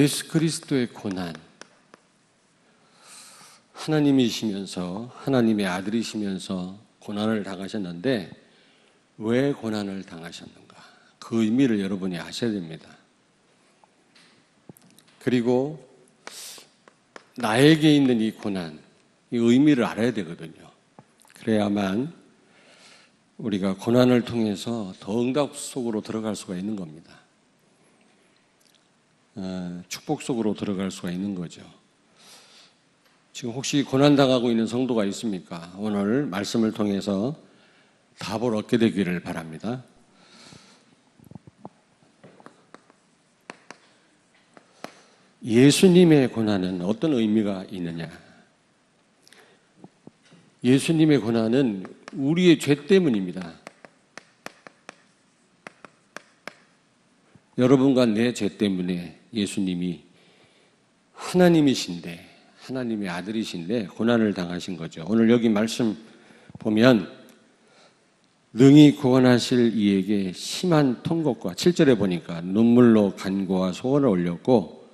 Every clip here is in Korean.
예수 그리스도의 고난, 하나님이시면서 하나님의 아들이시면서 고난을 당하셨는데 왜 고난을 당하셨는가? 그 의미를 여러분이 아셔야 됩니다. 그리고 나에게 있는 이 고난, 이 의미를 알아야 되거든요. 그래야만 우리가 고난을 통해서 더 응답 속으로 들어갈 수가 있는 겁니다. 축복 속으로 들어갈 수가 있는 거죠. 지금 혹시 고난당하고 있는 성도가 있습니까? 오늘 말씀을 통해서 답을 얻게 되기를 바랍니다. 예수님의 고난은 어떤 의미가 있느냐? 예수님의 고난은 우리의 죄 때문입니다. 여러분과 내 죄 때문에 예수님이 하나님이신데, 하나님의 아들이신데 고난을 당하신 거죠. 오늘 여기 말씀 보면 능히 구원하실 이에게 심한 통곡과 7절에 보니까 눈물로 간구와 소원을 올렸고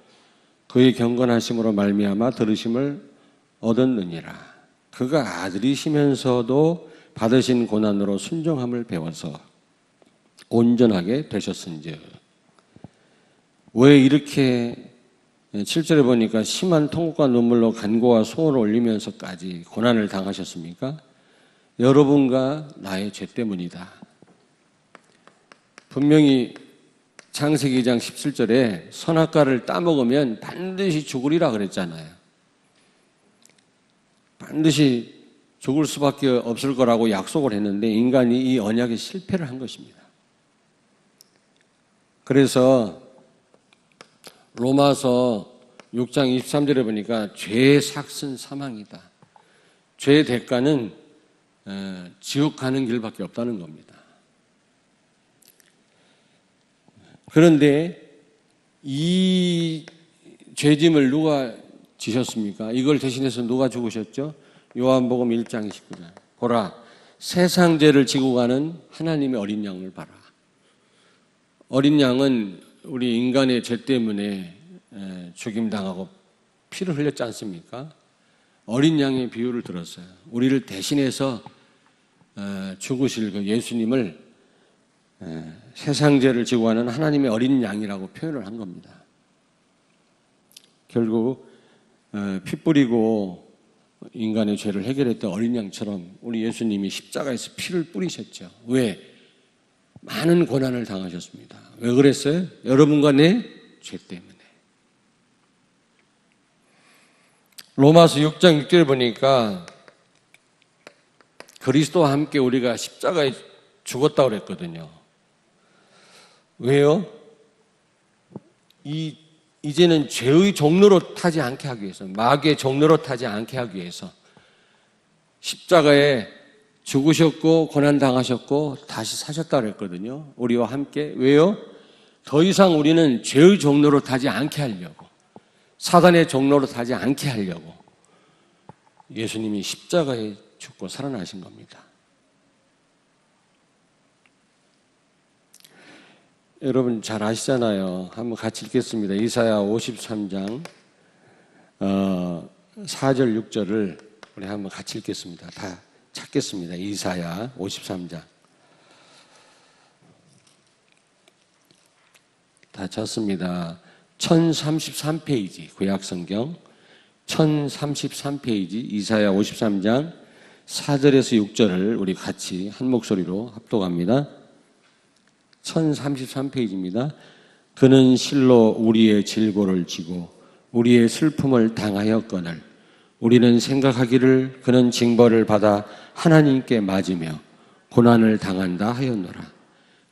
그의 경건하심으로 말미암아 들으심을 얻었느니라. 그가 아들이시면서도 받으신 고난으로 순종함을 배워서 온전하게 되셨은즉. 왜 이렇게 7절에 보니까 심한 통곡과 눈물로 간구와 소원을 올리면서까지 고난을 당하셨습니까? 여러분과 나의 죄 때문이다. 분명히 창세기 2장 17절에 선악과를 따먹으면 반드시 죽으리라 그랬잖아요. 반드시 죽을 수밖에 없을 거라고 약속을 했는데 인간이 이 언약에 실패를 한 것입니다. 그래서 로마서 6장 23절에 보니까 죄의 삭은 사망이다. 죄의 대가는 지옥 가는 길밖에 없다는 겁니다. 그런데 이 죄짐을 누가 지셨습니까? 이걸 대신해서 누가 죽으셨죠? 요한복음 1장 29절. 보라, 세상 죄를 지고 가는 하나님의 어린 양을 봐라. 어린 양은 우리 인간의 죄 때문에 죽임당하고 피를 흘렸지 않습니까? 어린 양의 비유를 들었어요. 우리를 대신해서 죽으실 그 예수님을 세상 죄를 지고 가는 하나님의 어린 양이라고 표현을 한 겁니다. 결국 피 뿌리고 인간의 죄를 해결했던 어린 양처럼 우리 예수님이 십자가에서 피를 뿌리셨죠. 왜? 많은 고난을 당하셨습니다. 왜 그랬어요? 여러분과 내 죄 때문에. 로마서 6장 6절에 보니까 그리스도와 함께 우리가 십자가에 죽었다고 그랬거든요. 왜요? 이제는 죄의 종로로 타지 않게 하기 위해서, 마귀의 종로로 타지 않게 하기 위해서 십자가에 죽으셨고 고난당하셨고 다시 사셨다고 그랬거든요. 우리와 함께. 왜요? 더 이상 우리는 죄의 종로로 타지 않게 하려고, 사단의 종로로 타지 않게 하려고 예수님이 십자가에 죽고 살아나신 겁니다. 여러분 잘 아시잖아요. 한번 같이 읽겠습니다. 이사야 53장 4절 6절을 우리 한번 같이 읽겠습니다. 다 찾겠습니다. 이사야 53장. 다 찾습니다. 1033페이지 구약성경 1033페이지 이사야 53장 4절에서 6절을 우리 같이 한 목소리로 합독합니다. 1033페이지입니다. 그는 실로 우리의 질고를 지고 우리의 슬픔을 당하였거늘 우리는 생각하기를 그는 징벌을 받아 하나님께 맞으며 고난을 당한다 하였노라.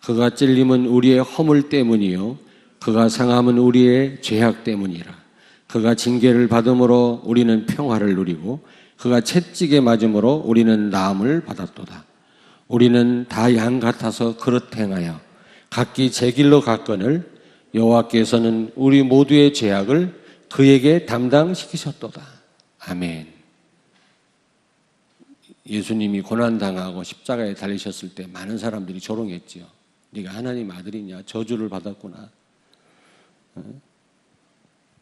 그가 찔림은 우리의 허물 때문이요 그가 상함은 우리의 죄악 때문이라. 그가 징계를 받음으로 우리는 평화를 누리고 그가 채찍에 맞음으로 우리는 나음을 받았도다. 우리는 다 양 같아서 그릇 행하여 각기 제 길로 갔거늘 여호와께서는 우리 모두의 죄악을 그에게 담당시키셨도다. 아멘. 예수님이 고난당하고 십자가에 달리셨을 때 많은 사람들이 조롱했지요. 네가 하나님 아들이냐? 저주를 받았구나.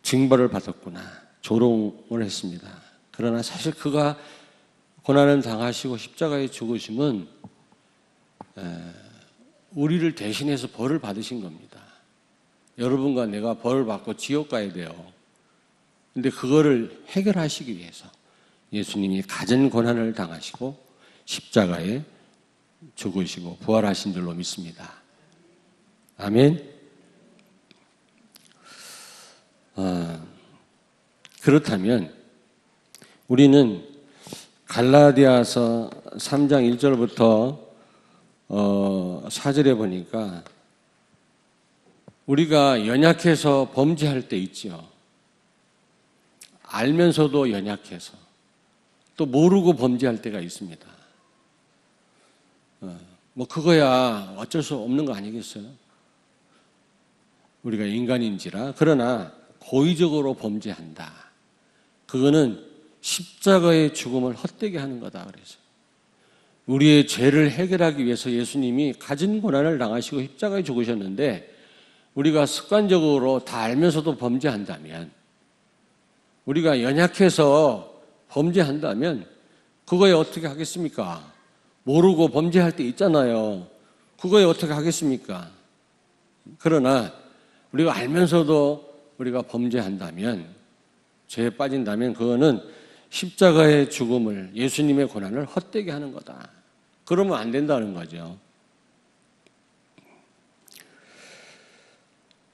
징벌을 받았구나. 조롱을 했습니다. 그러나 사실 그가 고난을 당하시고 십자가에 죽으심은 우리를 대신해서 벌을 받으신 겁니다. 여러분과 내가 벌을 받고 지옥 가야 돼요. 근데 그거를 해결하시기 위해서 예수님이 갖은 고난을 당하시고 십자가에 죽으시고 부활하신 줄로 믿습니다. 아멘. 그렇다면 우리는 갈라디아서 3장 1절부터 4절에 보니까 우리가 연약해서 범죄할 때 있죠. 알면서도 연약해서 또 모르고 범죄할 때가 있습니다. 뭐 그거야 어쩔 수 없는 거 아니겠어요? 우리가 인간인지라. 그러나 고의적으로 범죄한다. 그거는 십자가의 죽음을 헛되게 하는 거다 그래서 우리의 죄를 해결하기 위해서 예수님이 갖은 고난을 당하시고 십자가에 죽으셨는데 우리가 습관적으로 다 알면서도 범죄한다면 우리가 연약해서 범죄한다면 그거에 어떻게 하겠습니까? 모르고 범죄할 때 있잖아요. 그거에 어떻게 하겠습니까? 그러나 우리가 알면서도 우리가 범죄한다면 죄에 빠진다면 그거는 십자가의 죽음을 예수님의 고난을 헛되게 하는 거다. 그러면 안 된다는 거죠.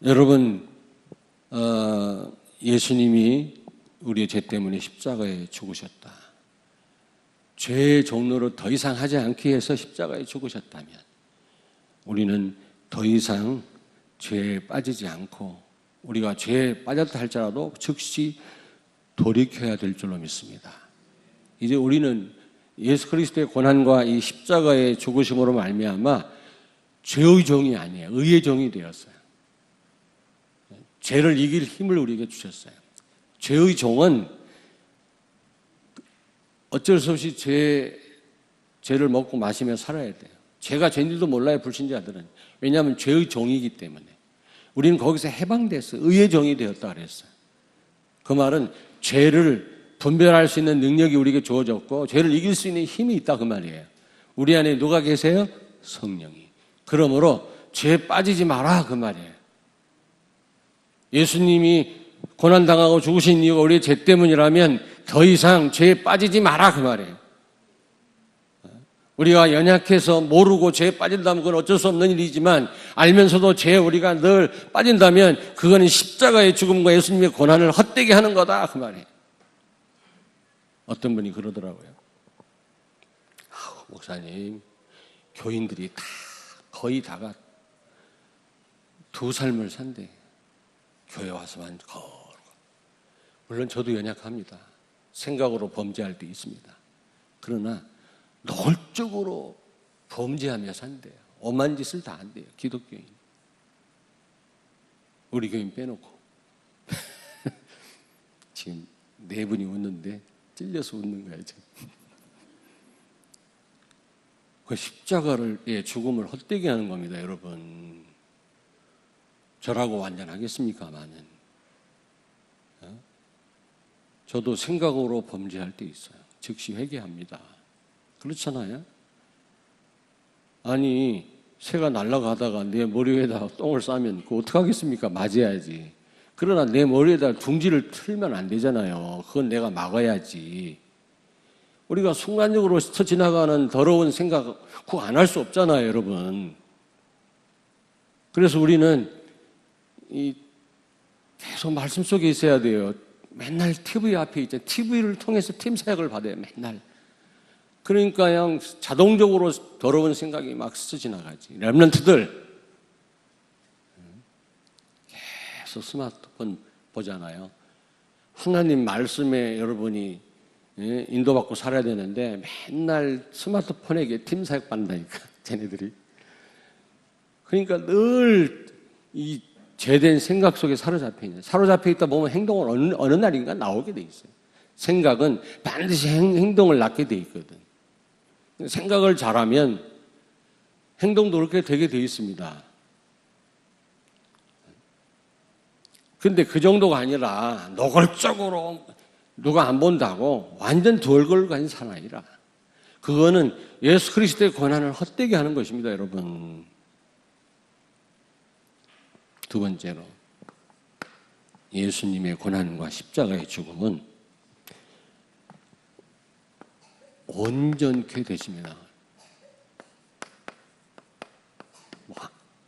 여러분 예수님이 우리의 죄 때문에 십자가에 죽으셨다. 죄의 종로를 더 이상 하지 않기 위해서 십자가에 죽으셨다면 우리는 더 이상 죄에 빠지지 않고 우리가 죄에 빠졌다 할지라도 즉시 돌이켜야 될 줄로 믿습니다. 이제 우리는 예수 그리스도의 고난과 이 십자가의 죽으심으로 말미암아 죄의 종이 아니에요. 의의 종이 되었어요. 죄를 이길 힘을 우리에게 주셨어요. 죄의 종은 어쩔 수 없이 죄를 먹고 마시며 살아야 돼요. 죄가 죄인들도 몰라요, 불신자들은. 왜냐하면 죄의 종이기 때문에. 우리는 거기서 해방됐어요. 의의 종이 되었다 그랬어요. 그 말은 죄를 분별할 수 있는 능력이 우리에게 주어졌고 죄를 이길 수 있는 힘이 있다 그 말이에요. 우리 안에 누가 계세요? 성령이. 그러므로 죄에 빠지지 마라 그 말이에요. 예수님이 고난당하고 죽으신 이유가 우리의 죄 때문이라면 더 이상 죄에 빠지지 마라 그 말이에요. 우리가 연약해서 모르고 죄에 빠진다면 그건 어쩔 수 없는 일이지만 알면서도 죄에 우리가 늘 빠진다면 그거는 십자가의 죽음과 예수님의 고난을 헛되게 하는 거다 그 말이에요. 어떤 분이 그러더라고요. 목사님, 교인들이 거의 다가 두 삶을 산대. 교회 와서만 걸고. 물론 저도 연약합니다. 생각으로 범죄할 때 있습니다. 그러나 노골적으로 범죄하며 산대요. 엄한 짓을 다 한대요. 기독교인. 우리 교인 빼놓고. 지금 네 분이 웃는데 찔려서 웃는 거예요. 지금. 그 십자가의 죽음을 헛되게 하는 겁니다. 여러분. 저라고 완전하겠습니까마는. 저도 생각으로 범죄할 때 있어요. 즉시 회개합니다. 그렇잖아요? 아니 새가 날아가다가 내 머리 위에다 똥을 싸면 그거 어떡하겠습니까? 맞아야지. 그러나 내 머리에다 둥지를 틀면 안 되잖아요. 그건 내가 막아야지. 우리가 순간적으로 스쳐 지나가는 더러운 생각 그거 안 할 수 없잖아요, 여러분. 그래서 우리는 계속 말씀 속에 있어야 돼요. 맨날 TV 앞에 있잖아요. TV를 통해서 팀 사역을 받아요, 맨날. 그러니까 그냥 자동적으로 더러운 생각이 막 스쳐 지나가지. 렘넌트들 계속 스마트폰 보잖아요. 하나님 말씀에 여러분이 인도받고 살아야 되는데 맨날 스마트폰에게 팀 사역 받는다니까, 쟤네들이. 그러니까 늘 이 죄된 생각 속에 사로잡혀 있는. 사로잡혀 있다 보면 행동은 어느 날인가 나오게 돼 있어요. 생각은 반드시 행동을 낳게 돼 있거든. 생각을 잘하면 행동도 그렇게 되게 돼 있습니다. 근데 그 정도가 아니라 노골적으로 누가 안 본다고 완전 두 얼굴 가진 사나이라. 그거는 예수 그리스도의 고난을 헛되게 하는 것입니다, 여러분. 두 번째로, 예수님의 고난과 십자가의 죽음은 온전케 되십니다.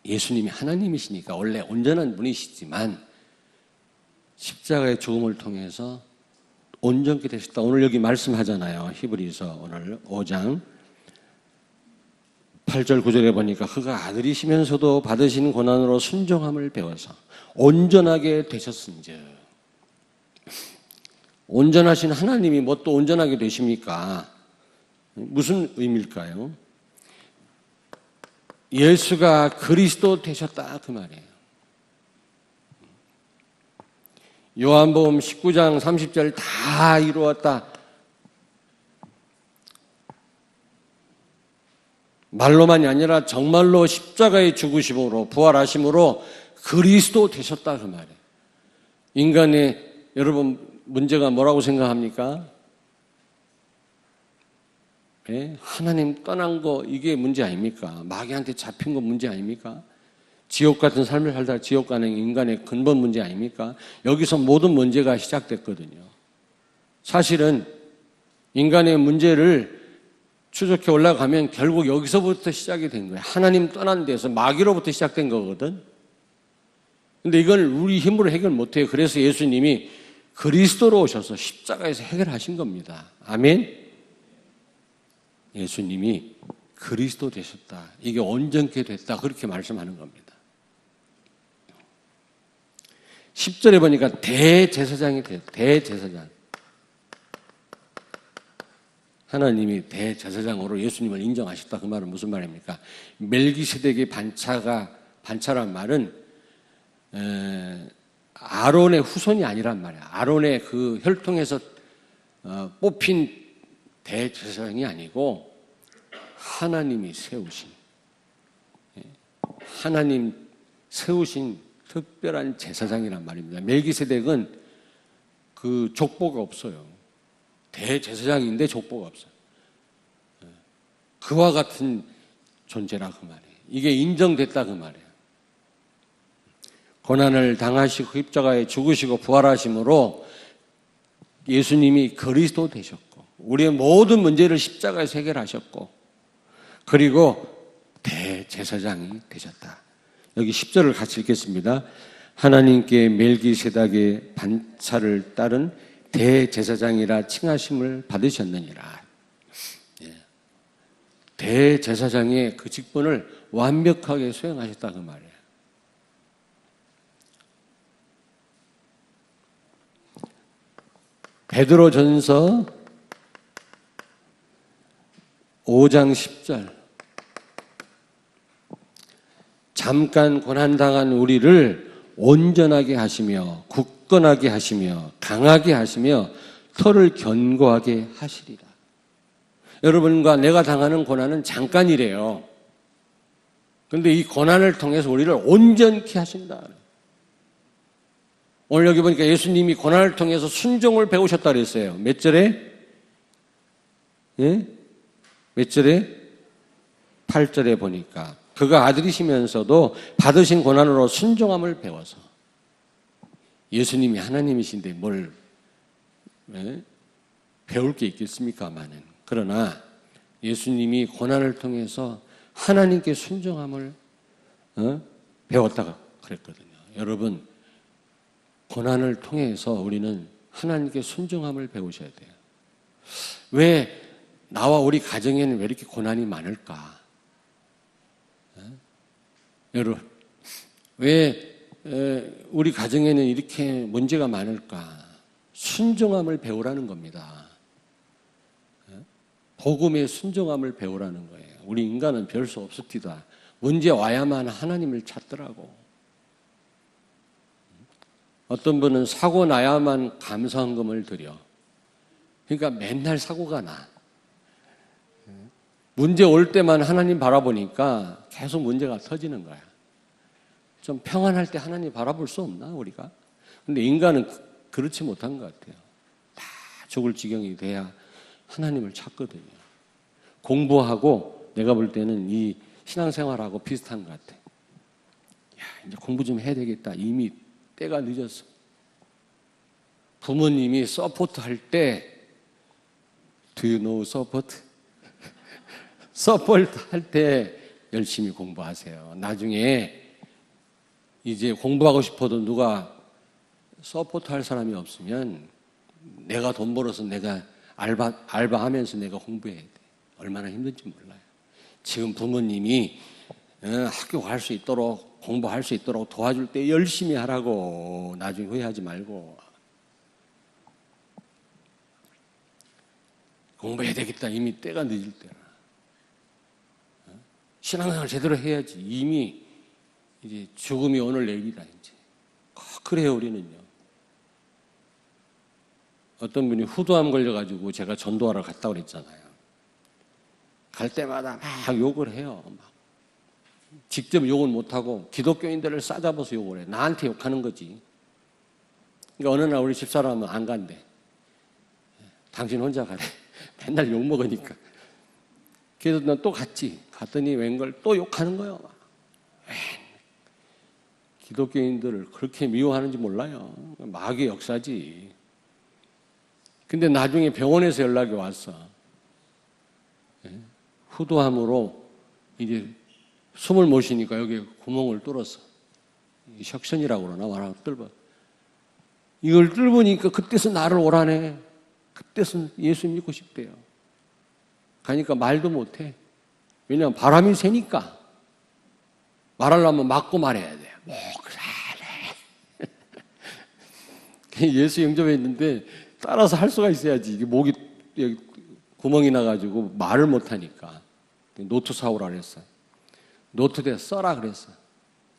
예수님이 하나님이시니까 원래 온전한 분이시지만 십자가의 죽음을 통해서 온전케 되셨다. 오늘 여기 말씀하잖아요. 히브리서 오늘 5장 8절 9절에 보니까 그가 아들이시면서도 받으신 고난으로 순종함을 배워서 온전하게 되셨은즉. 온전하신 하나님이 뭐 또 온전하게 되십니까? 무슨 의미일까요? 예수가 그리스도 되셨다 그 말이에요. 요한복음 19장 30절 다 이루었다. 말로만이 아니라 정말로 십자가의 죽으심으로 부활하심으로 그리스도 되셨다 그 말이에요. 인간의 여러분 문제가 뭐라고 생각합니까? 예? 하나님 떠난 거 이게 문제 아닙니까? 마귀한테 잡힌 거 문제 아닙니까? 지옥 같은 삶을 살다 지옥 가는 인간의 근본 문제 아닙니까? 여기서 모든 문제가 시작됐거든요. 사실은 인간의 문제를 추적해 올라가면 결국 여기서부터 시작이 된 거예요. 하나님 떠난 데서 마귀로부터 시작된 거거든. 근데 이걸 우리 힘으로 해결 못해요. 그래서 예수님이 그리스도로 오셔서 십자가에서 해결하신 겁니다. 아멘? 예수님이 그리스도 되셨다. 이게 온전케 됐다. 그렇게 말씀하는 겁니다. 10절에 보니까 대제사장이 돼요. 대제사장. 하나님이 대제사장으로 예수님을 인정하셨다. 그 말은 무슨 말입니까? 멜기세덱의 반차란 말은 아론의 후손이 아니란 말이야. 아론의 그 혈통에서 뽑힌 대제사장이 아니고 하나님이 세우신, 하나님 세우신 특별한 제사장이란 말입니다. 멜기세덱은 그 족보가 없어요. 대제사장인데 족보가 없어요. 그와 같은 존재라 그 말이에요. 이게 인정됐다 그 말이에요. 고난을 당하시고 십자가에 죽으시고 부활하심으로 예수님이 그리스도 되셨고 우리의 모든 문제를 십자가에서 해결하셨고 그리고 대제사장이 되셨다. 여기 10절을 같이 읽겠습니다. 하나님께 멜기세덱의 반차를 따른 대제사장이라 칭하심을 받으셨느니라. 대제사장의 그 직분을 완벽하게 수행하셨다 그 말이에요. 베드로전서 5장 10절. 잠깐 고난당한 우리를 온전하게 하시며 굳건하게 하시며 강하게 하시며 터를 견고하게 하시리라. 여러분과 내가 당하는 고난은 잠깐이래요. 그런데 이 고난을 통해서 우리를 온전케 하신다. 오늘 여기 보니까 예수님이 고난을 통해서 순종을 배우셨다 그랬어요. 몇 절에? 예? 몇 절에? 8절에 보니까 그가 아들이시면서도 받으신 고난으로 순종함을 배워서. 예수님이 하나님이신데 뭘 배울 게 있겠습니까마는. 그러나 예수님이 고난을 통해서 하나님께 순종함을 배웠다가 그랬거든요. 여러분 고난을 통해서 우리는 하나님께 순종함을 배우셔야 돼요. 왜 나와 우리 가정에는 왜 이렇게 고난이 많을까? 여러분 왜 우리 가정에는 이렇게 문제가 많을까? 순종함을 배우라는 겁니다. 복음의 순종함을 배우라는 거예요. 우리 인간은 별 수 없습니다. 문제 와야만 하나님을 찾더라고. 어떤 분은 사고 나야만 감사헌금을 드려. 그러니까 맨날 사고가 나. 문제 올 때만 하나님 바라보니까 계속 문제가 터지는 거야. 좀 평안할 때 하나님 바라볼 수 없나 우리가? 근데 인간은 그렇지 못한 것 같아요. 다 죽을 지경이 돼야 하나님을 찾거든요. 공부하고 내가 볼 때는 이 신앙생활하고 비슷한 것 같아. 야, 이제 공부 좀 해야 되겠다. 이미 때가 늦었어. 부모님이 서포트 할 때, do you know support? 서포트 할 때 열심히 공부하세요. 나중에 이제 공부하고 싶어도 누가 서포트 할 사람이 없으면 내가 돈 벌어서 내가 알바하면서 내가 공부해야 돼. 얼마나 힘든지 몰라요. 지금 부모님이 학교 갈 수 있도록 공부할 수 있도록 도와줄 때 열심히 하라고. 나중에 후회하지 말고. 공부해야 되겠다. 이미 때가 늦을 때라. 신앙생활 제대로 해야지. 이미 이제 죽음이 오늘 내일이다 이제. 그래요 우리는요. 어떤 분이 후두암 걸려가지고 제가 전도하러 갔다 그랬잖아요. 갈 때마다 막 욕을 해요. 막. 직접 욕은 못하고 기독교인들을 싸잡아서 욕을 해. 나한테 욕하는 거지. 그러니까 어느 날 우리 집사람은 안 간대. 당신 혼자 가래. 맨날 욕 먹으니까. 그래서 난 또 갔지. 갔더니 웬걸 또 욕하는 거예요. 기독교인들을 그렇게 미워하는지 몰라요. 마귀의 역사지. 근데 나중에 병원에서 연락이 왔어. 후두암으로 이제 숨을 못 쉬니까 여기 구멍을 뚫었어. 석션이라고 그러나 와라 뚫어. 이걸 뚫으니까 그때서 나를 오라네. 그때서 예수 믿고 싶대요. 가니까 말도 못해. 왜냐하면 바람이 새니까. 말하려면 막고 말해야 돼요. 뭐 그래. 예수 영접했는데 따라서 할 수가 있어야지. 이게 목이 여기 구멍이 나가지고 말을 못하니까 노트 사오라 그랬어. 노트에 써라 그랬어.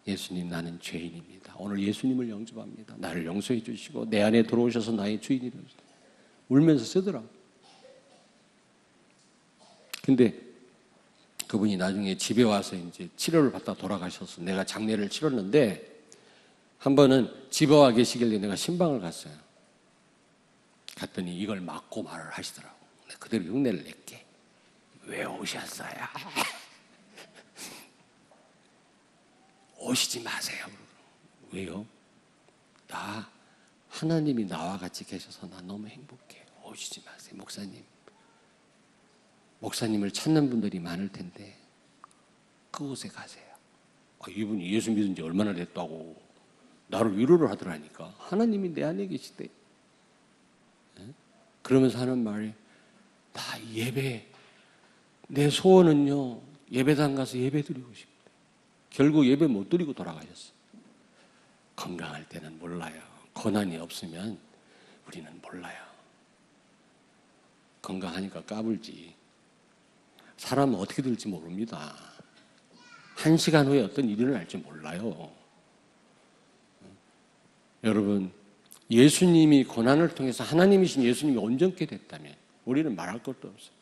예수님 나는 죄인입니다. 오늘 예수님을 영접합니다. 나를 용서해 주시고 내 안에 들어오셔서 나의 주인이 되어주세요. 울면서 쓰더라. 근데 그분이 나중에 집에 와서 이제 치료를 받다 돌아가셔서 내가 장례를 치렀는데 한 번은 집에 와 계시길래 내가 신방을 갔어요. 갔더니 이걸 막고 말을 하시더라고. 그대로 흉내를 낼게. 왜 오셨어요? 오시지 마세요. 왜요? 나 하나님이 나와 같이 계셔서 나 너무 행복해. 오시지 마세요. 목사님을 찾는 분들이 많을 텐데 그곳에 가세요. 이분이 예수 믿은 지 얼마나 됐다고 나를 위로를 하더라니까. 하나님이 내 안에 계시대. 그러면서 하는 말이 나 예배, 내 소원은요 예배당 가서 예배 드리고 싶대. 결국 예배 못 드리고 돌아가셨어. 건강할 때는 몰라요. 고난이 없으면 우리는 몰라요. 건강하니까 까불지. 사람은 어떻게 될지 모릅니다. 1시간 후에 어떤 일이 일어날지 몰라요. 여러분, 예수님이 고난을 통해서 하나님이신 예수님이 온전케 됐다면 우리는 말할 것도 없어요.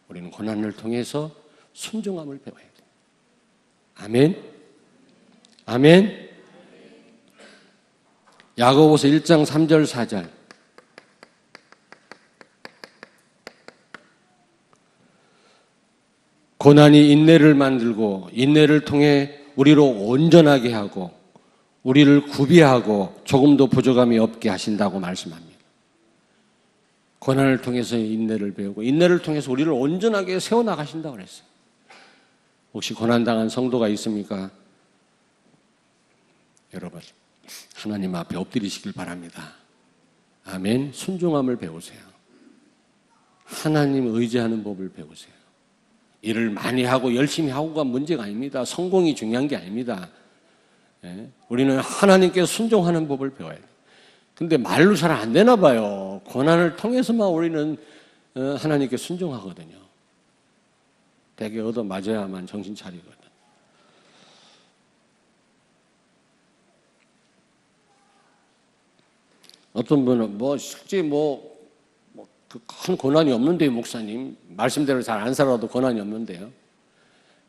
우리는 고난을 통해서 순종함을 배워야 돼요. 아멘? 아멘? 야고보서 1장 3절 4절 고난이 인내를 만들고 인내를 통해 우리로 온전하게 하고 우리를 구비하고 조금도 부족함이 없게 하신다고 말씀합니다. 고난을 통해서 인내를 배우고 인내를 통해서 우리를 온전하게 세워나가신다고 그랬어요. 혹시 고난당한 성도가 있습니까? 여러분, 하나님 앞에 엎드리시길 바랍니다. 아멘. 순종함을 배우세요. 하나님 의지하는 법을 배우세요. 일을 많이 하고 열심히 하고가 문제가 아닙니다. 성공이 중요한 게 아닙니다. 우리는 하나님께 순종하는 법을 배워야 돼요. 근데 말로 잘 안 되나 봐요. 고난을 통해서만 우리는 하나님께 순종하거든요. 되게 얻어 맞아야만 정신 차리거든. 어떤 분은 실제 큰 고난이 없는데요, 목사님. 말씀대로 잘 안 살아도 고난이 없는데요.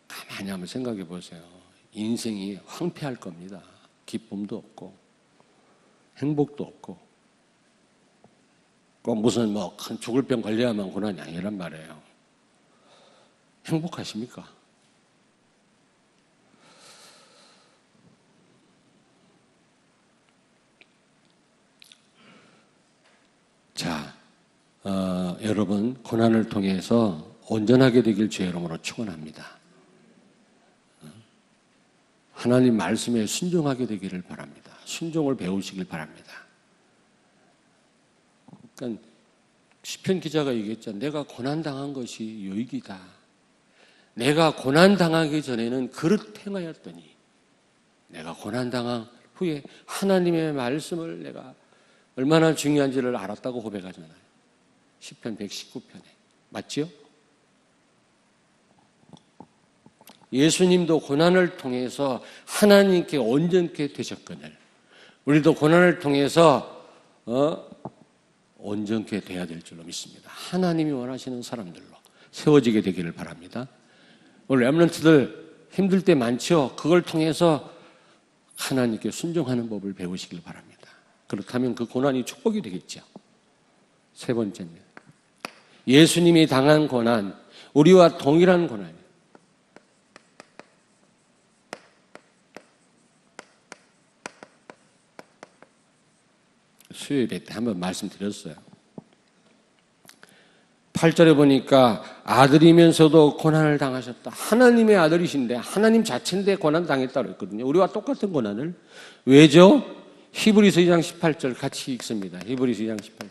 가만히 한번 생각해 보세요. 인생이 황폐할 겁니다. 기쁨도 없고. 행복도 없고 꼭 무슨 뭐 큰 죽을 병 걸려야만 고난이 아니란 말이에요. 행복하십니까? 자, 여러분 고난을 통해서 온전하게 되길 주의 이름으로 축원합니다. 하나님 말씀에 순종하게 되기를 바랍니다. 순종을 배우시길 바랍니다. 그러니까 시편 기자가 얘기했잖아요. 내가 고난당한 것이 유익이다. 내가 고난당하기 전에는 그릇 행하였더니 내가 고난당한 후에 하나님의 말씀을 내가 얼마나 중요한지를 알았다고 고백하잖아요. 시편 119편에. 맞지요? 예수님도 고난을 통해서 하나님께 온전케 되셨거늘 우리도 고난을 통해서 온전케 돼야 될 줄로 믿습니다. 하나님이 원하시는 사람들로 세워지게 되기를 바랍니다. 오늘 렘넌트들 힘들 때 많죠. 그걸 통해서 하나님께 순종하는 법을 배우시길 바랍니다. 그렇다면 그 고난이 축복이 되겠죠. 세 번째입니다. 예수님이 당한 고난, 우리와 동일한 고난이에요. 수요일에 때 한번 말씀드렸어요. 8절에 보니까 아들이면서도 고난을 당하셨다. 하나님의 아들이신데 하나님 자체인데 고난 당했다고 했거든요. 우리와 똑같은 고난을. 왜죠? 히브리서 2장 18절 같이 읽습니다. 히브리서 2장 18절.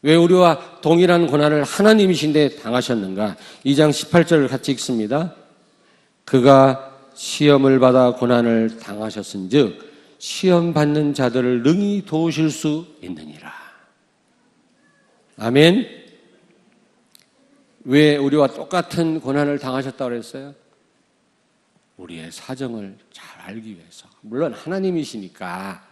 왜 우리와 동일한 고난을 하나님이신데 당하셨는가? 2장 18절을 같이 읽습니다. 그가 시험을 받아 고난을 당하셨은즉 시험 받는 자들을 능히 도우실 수 있느니라. 아멘. 왜 우리와 똑같은 고난을 당하셨다고 그랬어요? 우리의 사정을 잘 알기 위해서. 물론 하나님이시니까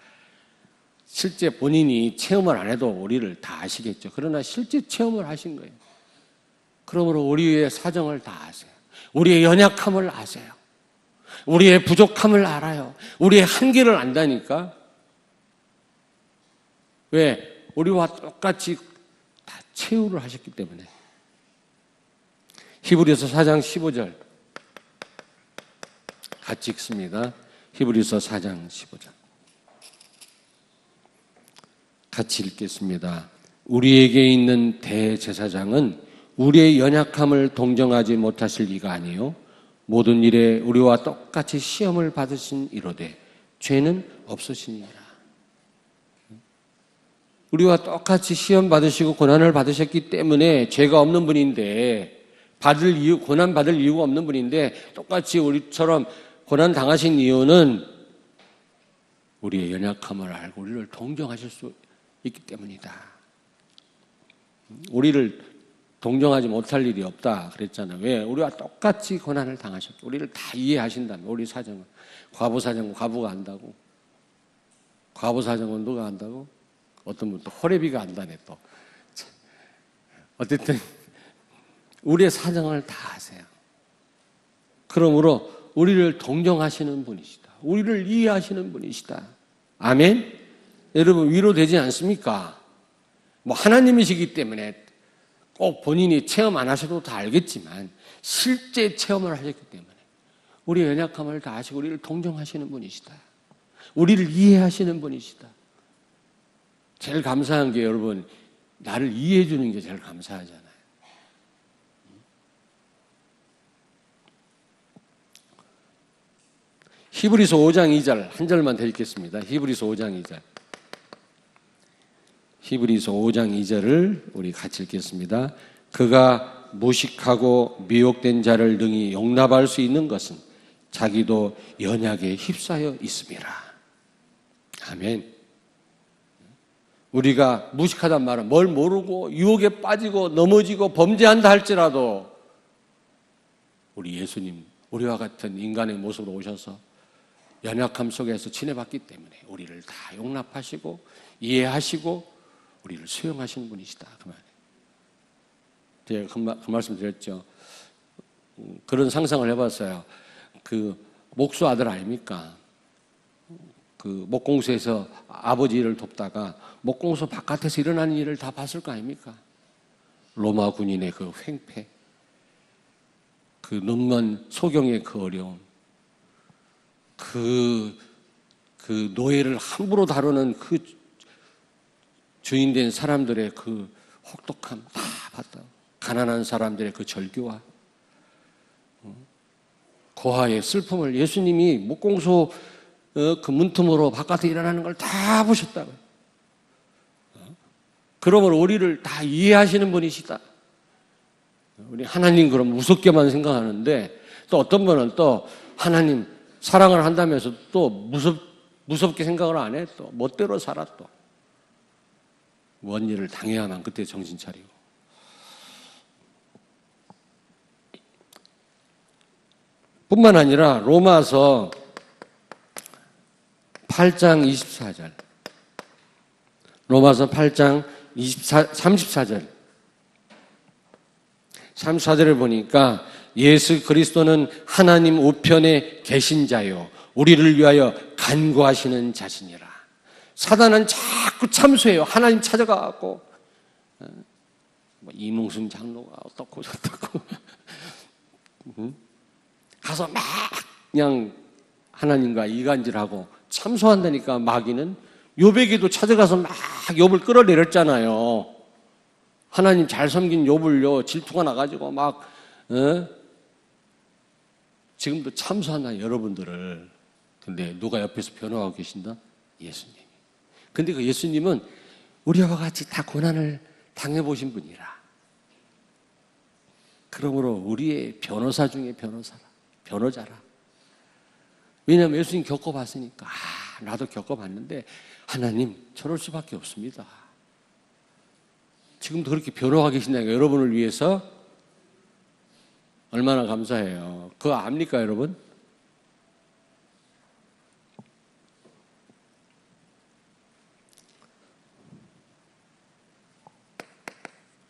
실제 본인이 체험을 안 해도 우리를 다 아시겠죠. 그러나 실제 체험을 하신 거예요. 그러므로 우리의 사정을 다 아세요. 우리의 연약함을 아세요. 우리의 부족함을 알아요. 우리의 한계를 안다니까. 왜? 우리와 똑같이 다 체후를 하셨기 때문에. 히브리서 4장 15절 같이 읽습니다. 히브리서 4장 15절 같이 읽겠습니다. 우리에게 있는 대제사장은 우리의 연약함을 동정하지 못하실 이가 아니요 모든 일에 우리와 똑같이 시험을 받으신 이로되 죄는 없으시니라. 우리와 똑같이 시험 받으시고 고난을 받으셨기 때문에 죄가 없는 분인데 고난 받을 이유가 없는 분인데 똑같이 우리처럼 고난 당하신 이유는 우리의 연약함을 알고 우리를 동정하실 수 있기 때문이다. 우리를 동정하지 못할 일이 없다 그랬잖아요. 왜? 우리와 똑같이 고난을 당하셨고 우리를 다 이해하신다면 우리 사정은. 과부 사정은 과부가 안다고. 과부 사정은 누가 안다고? 어떤 분은 또 호레비가 안다네 또. 어쨌든 우리의 사정을 다 아세요. 그러므로 우리를 동정하시는 분이시다. 우리를 이해하시는 분이시다. 아멘? 여러분 위로되지 않습니까? 뭐 하나님이시기 때문에 꼭 본인이 체험 안 하셔도 다 알겠지만 실제 체험을 하셨기 때문에 우리의 연약함을 다 아시고 우리를 동정하시는 분이시다. 우리를 이해하시는 분이시다. 제일 감사한 게 여러분 나를 이해해 주는 게 제일 감사하잖아요. 히브리서 5장 2절 한 절만 더 읽겠습니다. 히브리서 5장 2절. 히브리서 5장 2절을 우리 같이 읽겠습니다. 그가 무식하고 미혹된 자를 능히 용납할 수 있는 것은 자기도 연약에 휩싸여 있음이라. 아멘. 우리가 무식하단 말은 뭘 모르고 유혹에 빠지고 넘어지고 범죄한다 할지라도 우리 예수님 우리와 같은 인간의 모습으로 오셔서 연약함 속에서 지내봤기 때문에 우리를 다 용납하시고 이해하시고 우리를 수용하시는 분이시다. 그 말이에요. 제가 그 말씀 드렸죠. 그런 상상을 해봤어요. 그 목수 아들 아닙니까? 그 목공소에서 아버지 일을 돕다가 목공소 바깥에서 일어나는 일을 다 봤을 거 아닙니까? 로마 군인의 그 횡패, 그 눈먼 소경의 그 어려움, 그 노예를 함부로 다루는 그 주인된 사람들의 그 혹독함 다 봤다. 가난한 사람들의 그 절규와 고아의 슬픔을 예수님이 목공소 그 문틈으로 바깥에 일어나는 걸 다 보셨다고요. 그러므로 우리를 다 이해하시는 분이시다. 우리 하나님 그럼 무섭게만 생각하는데 또 어떤 분은 또 하나님 사랑을 한다면서 또 무섭게 생각을 안 해. 또 멋대로 살아 또. 뭔 일을 당해야만 그때 정신 차리고. 뿐만 아니라 로마서 8장 24절, 로마서 8장 34절, 34절을 보니까 예수 그리스도는 하나님 우편에 계신 자요 우리를 위하여 간구하시는 자신이라. 사단은 자꾸 참수해요. 하나님 찾아가고 이몽순 장로가 어떻고 저떻고 가서 막 그냥 하나님과 이간질하고 참소한다니까. 마귀는 욥에게도 찾아가서 막 욥을 끌어내렸잖아요. 하나님 잘 섬긴 욥을요 질투가 나가지고 막 지금도 참소한다 여러분들을. 근데 누가 옆에서 변호하고 계신다? 예수님이. 근데 그 예수님은 우리와 같이 다 고난을 당해보신 분이라. 그러므로 우리의 변호사 중에 변호자라. 왜냐하면 예수님 겪어봤으니까. 나도 겪어봤는데 하나님 저럴 수밖에 없습니다. 지금도 그렇게 변호하고 계신다니까. 여러분을 위해서 얼마나 감사해요. 그거 압니까 여러분?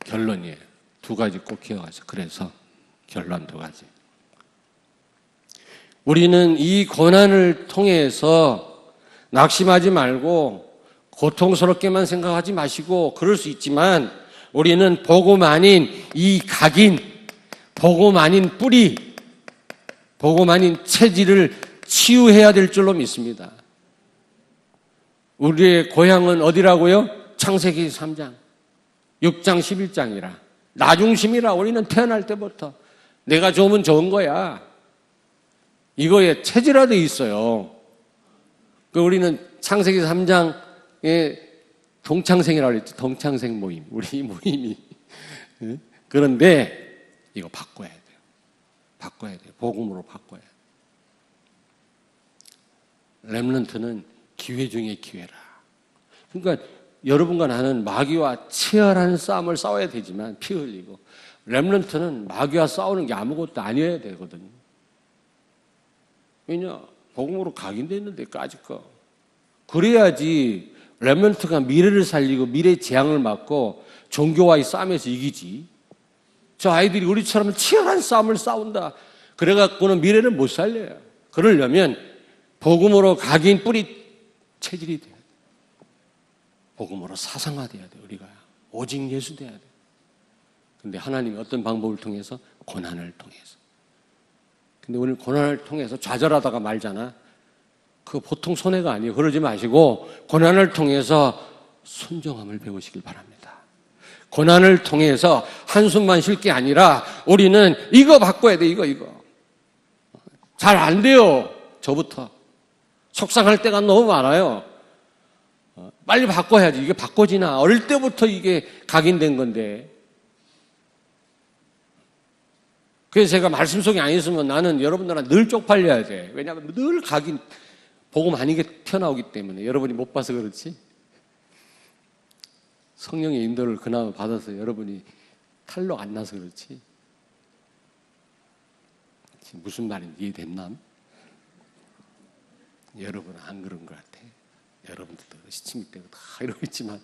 결론이에요. 두 가지 꼭 기억하세요. 그래서 결론 두 가지. 우리는 이 고난을 통해서 낙심하지 말고 고통스럽게만 생각하지 마시고, 그럴 수 있지만 우리는 복음 아닌 이 각인, 복음 아닌 뿌리, 복음 아닌 체질을 치유해야 될 줄로 믿습니다. 우리의 고향은 어디라고요? 창세기 3장, 6장, 11장이라. 나중심이라. 우리는 태어날 때부터 내가 좋으면 좋은 거야. 이거에 체질화되어 있어요. 우리는 창세기 3장에 동창생이라고 그랬지. 동창생 모임. 우리 모임이. 그런데 이거 바꿔야 돼요. 바꿔야 돼요. 복음으로 바꿔야 돼요. 렘넌트는 기회 중에 기회라. 그러니까 여러분과 나는 마귀와 치열한 싸움을 싸워야 되지만 피 흘리고, 렘넌트는 마귀와 싸우는 게 아무것도 아니어야 되거든요. 왜냐? 복음으로 각인되어 있는데 까짓 거. 그래야지 렘넌트가 미래를 살리고 미래의 재앙을 막고 종교와의 싸움에서 이기지. 저 아이들이 우리처럼 치열한 싸움을 싸운다. 그래갖고는 미래를 못 살려요. 그러려면 복음으로 각인 뿌리 체질이 돼야 돼. 복음으로 사상화돼야 돼. 우리가 오직 예수 돼야 돼. 근데 하나님이 어떤 방법을 통해서? 고난을 통해서. 근데 우리는 고난을 통해서 좌절하다가 말잖아. 그거 보통 손해가 아니에요. 그러지 마시고 고난을 통해서 순종함을 배우시길 바랍니다. 고난을 통해서 한숨만 쉴 게 아니라 우리는 이거 바꿔야 돼. 이거. 잘 안 돼요. 저부터. 속상할 때가 너무 많아요. 빨리 바꿔야지. 이게 바꿔지나. 어릴 때부터 이게 각인된 건데. 그래서 제가 말씀 속에 안 있으면 나는 여러분들한테 늘 쪽팔려야 돼. 왜냐하면 늘 각인, 복음 아니게 튀어나오기 때문에. 여러분이 못 봐서 그렇지. 성령의 인도를 그나마 받아서 여러분이 탈로 안 나서 그렇지. 지금 무슨 말인지 이해됐나? 여러분은 안 그런 것 같아. 여러분들도 시침이 때고 다 이러고 있지만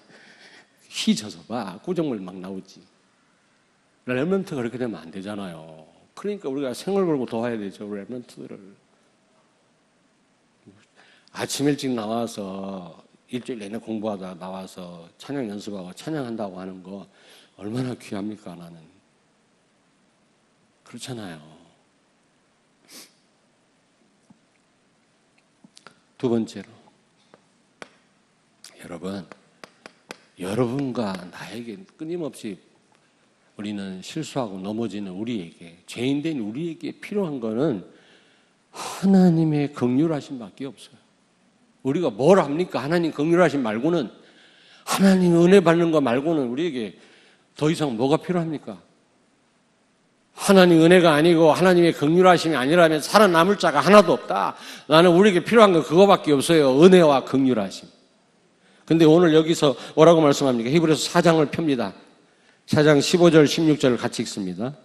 휘져서 봐. 꾸정물 막 나오지. 렘넌트가 그렇게 되면 안 되잖아요. 그러니까 우리가 생을 걸고 도와야 되죠. 렘넌트들을. 아침 일찍 나와서 일주일 내내 공부하다 나와서 찬양 연습하고 찬양한다고 하는 거 얼마나 귀합니까? 나는 그렇잖아요. 두 번째로, 여러분과 나에게 끊임없이 우리는 실수하고 넘어지는 우리에게, 죄인된 우리에게 필요한 거는 하나님의 긍휼하심밖에 없어요. 우리가 뭘 합니까? 하나님 긍휼하심 말고는, 하나님 은혜 받는 거 말고는 우리에게 더 이상 뭐가 필요합니까? 하나님 은혜가 아니고 하나님의 긍휼하심이 아니라면 살아남을 자가 하나도 없다. 나는 우리에게 필요한 건 그거밖에 없어요. 은혜와 긍휼하심. 근데 오늘 여기서 뭐라고 말씀합니까? 히브리서 4장을 펴니다. 4장 15절 16절을 같이 읽습니다.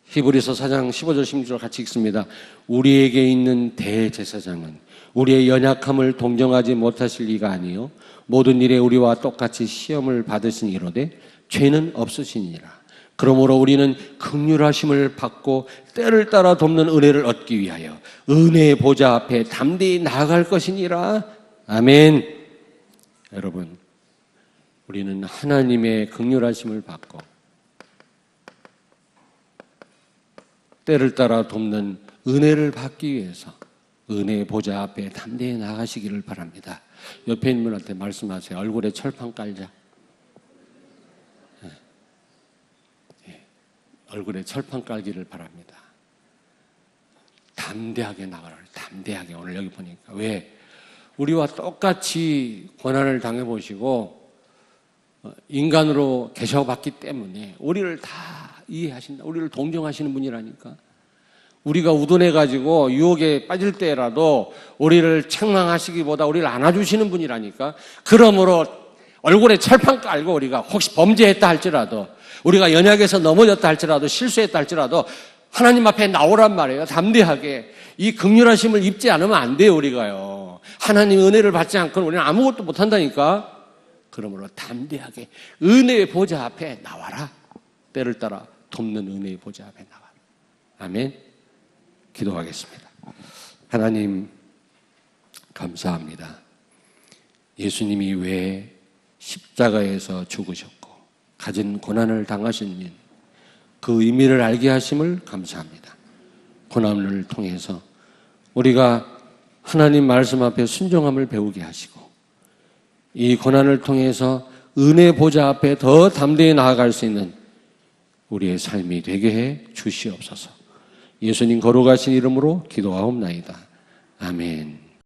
히브리서 4장 15절 16절 같이 읽습니다. 우리에게 있는 대제사장은 우리의 연약함을 동정하지 못하실 이가 아니요 모든 일에 우리와 똑같이 시험을 받으신 이로되 죄는 없으시니라. 그러므로 우리는 긍휼하심을 받고 때를 따라 돕는 은혜를 얻기 위하여 은혜의 보좌 앞에 담대히 나아갈 것이니라. 아멘. 여러분, 우리는 하나님의 긍휼하심을 받고 때를 따라 돕는 은혜를 받기 위해서 은혜의 보좌 앞에 담대히 나가시기를 바랍니다. 옆에 있는 분한테 말씀하세요. 얼굴에 철판 깔자. 얼굴에 철판 깔기를 바랍니다. 담대하게 나가라. 담대하게. 오늘 여기 보니까. 왜? 우리와 똑같이 고난을 당해보시고 인간으로 계셔봤기 때문에 우리를 다 이해하신다. 우리를 동정하시는 분이라니까. 우리가 우둔해가지고 유혹에 빠질 때라도 우리를 책망하시기보다 우리를 안아주시는 분이라니까. 그러므로 얼굴에 철판 깔고 우리가 혹시 범죄했다 할지라도, 우리가 연약해서 넘어졌다 할지라도, 실수했다 할지라도 하나님 앞에 나오란 말이에요. 담대하게. 이 긍휼하심을 입지 않으면 안 돼요. 우리가요. 하나님 은혜를 받지 않고는 우리는 아무것도 못한다니까. 그러므로 담대하게 은혜의 보좌 앞에 나와라. 때를 따라 돕는 은혜의 보좌 앞에 나와라. 아멘. 기도하겠습니다. 하나님 감사합니다. 예수님이 왜 십자가에서 죽으셨고 가진 고난을 당하신 그 의미를 알게 하심을 감사합니다. 고난을 통해서 우리가 하나님 말씀 앞에 순종함을 배우게 하시고 이 고난을 통해서 은혜 보좌 앞에 더 담대히 나아갈 수 있는 우리의 삶이 되게 해 주시옵소서. 예수님 거룩하신 이름으로 기도하옵나이다. 아멘.